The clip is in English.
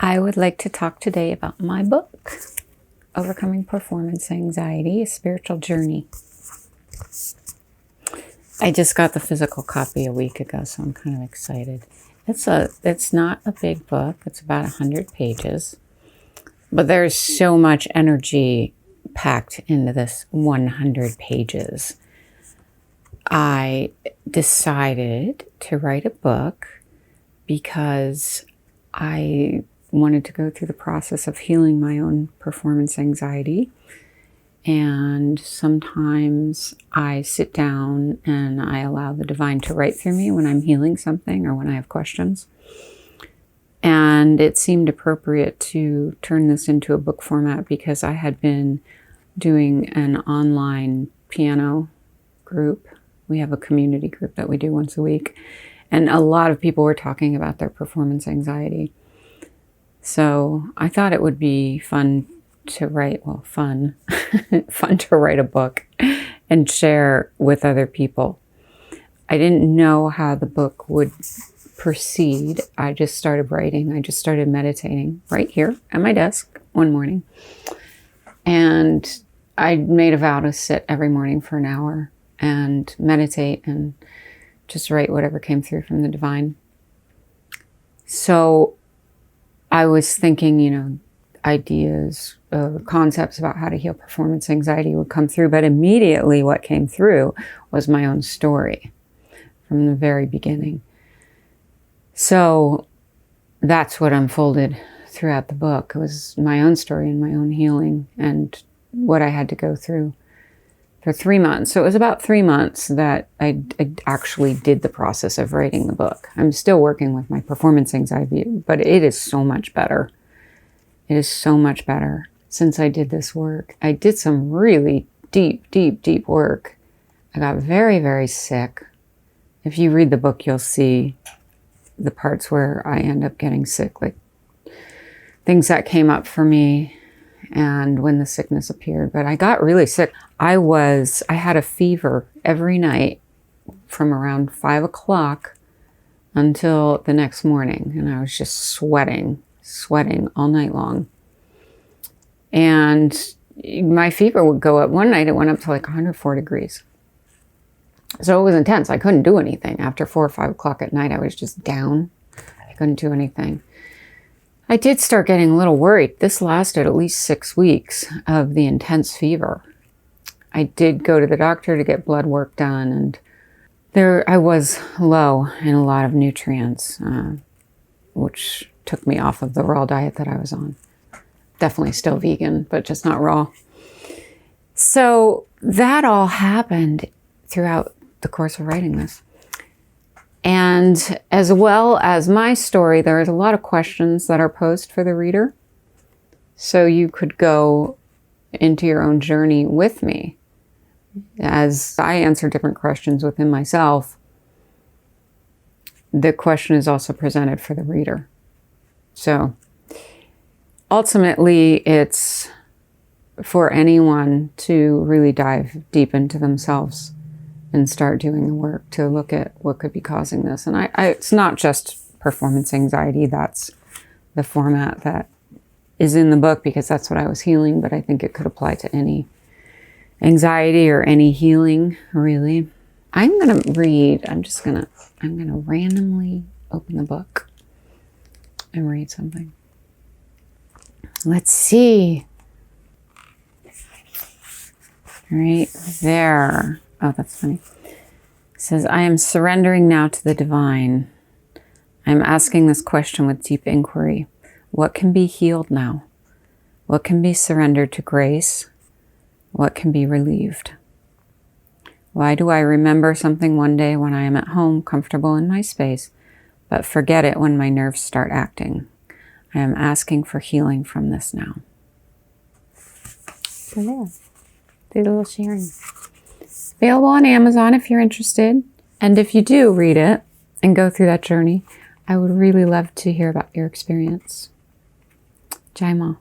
I would like to talk today about my book, Overcoming Performance Anxiety, A Spiritual Journey. I just got the physical copy a week ago, so I'm kind of excited. It's not a big book. It's about 100 pages, but there's so much energy packed into this 100 pages. I decided to write a book because I wanted to go through the process of healing my own performance anxiety. And sometimes I sit down and I allow the divine to write through me when I'm healing something or when I have questions. And it seemed appropriate to turn this into a book format because I had been doing an online piano group. We have a community group that we do once a week. And a lot of people were talking about their performance anxiety. So I thought it would be fun to write, fun to write a book and share with other people. I didn't know how the book would proceed. I just started writing. I just started meditating right here at my desk one morning. And I made a vow to sit every morning for an hour and meditate and just write whatever came through from the divine. So I was thinking, ideas, concepts about how to heal performance anxiety would come through, but immediately what came through was my own story from the very beginning. So that's what unfolded throughout the book. It was my own story and my own healing and what I had to go through for 3 months. So it was about 3 months that I actually did the process of writing the book. I'm still working with my performance anxiety, but it is so much better. It is so much better since I did this work. I did some really deep work. I got very, very sick. If you read the book, you'll see the parts where I end up getting sick, like things that came up for me and when the sickness appeared. But I got really sick. I had a fever every night from around 5 o'clock until the next morning. And I was just sweating all night long. And my fever would go up. One night it went up to like 104 degrees. So it was intense. I couldn't do anything. After 4 or 5 o'clock at night, I was just down. I couldn't do anything. I did start getting a little worried. This lasted at least 6 weeks of the intense fever. I did go to the doctor to get blood work done, and I was low in a lot of nutrients, which took me off of the raw diet that I was on. Definitely still vegan, but just not raw. So that all happened throughout the course of writing this. And as well as my story, there's a lot of questions that are posed for the reader. So you could go into your own journey with me as I answer different questions within myself. The question is also presented for the reader. So ultimately, it's for anyone to really dive deep into themselves and start doing the work to look at what could be causing this. And it's not just performance anxiety. That's the format that is in the book because that's what I was healing, but I think it could apply to any anxiety or any healing, really. I'm going to read, I'm going to randomly open the book and read something. Let's see. Right there. Oh, that's funny. It says, I am surrendering now to the divine. I am asking this question with deep inquiry. What can be healed now? What can be surrendered to grace? What can be relieved? Why do I remember something one day when I am at home, comfortable in my space, but forget it when my nerves start acting? I am asking for healing from this now. So there. Did a little sharing. Available on Amazon if you're interested. And if you do read it and go through that journey, I would really love to hear about your experience. Jai Ma.